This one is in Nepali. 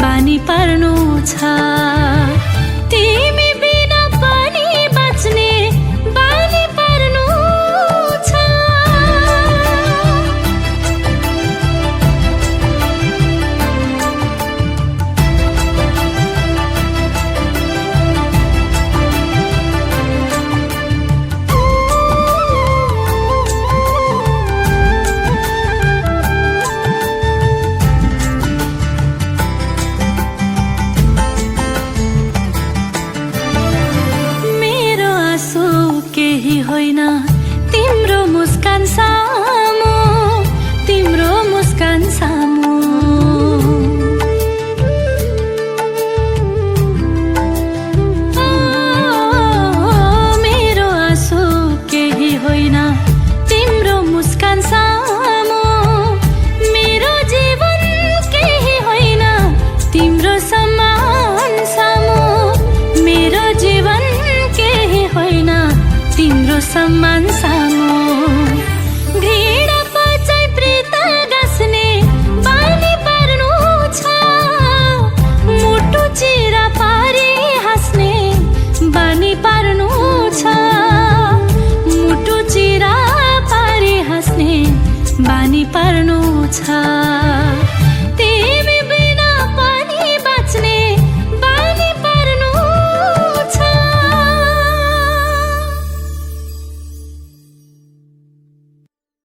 बानी पर्नु छ। तिमी बिना पनि बाँच्ने बानी पर्नु छ। केही होइन तिम्रो मुस्कान सामु, तिम्रो मुस्कान सामु। मेरो आँसु केही होइन तिम्रो मुस्कान सामु। मेरो जीवन केही होइन तिम्रो सम्मान सामु। मेरो जीवन केही होइन तिम्रो सम्मान सामु। घृणा पचाइ प्रीत गाँस्ने बानी पर्नु छ। मुटु चिरा पारी हाँस्ने बानी पर्नु छ। मुटु चिरा पारी हाँस्ने बानी पर्नु छ।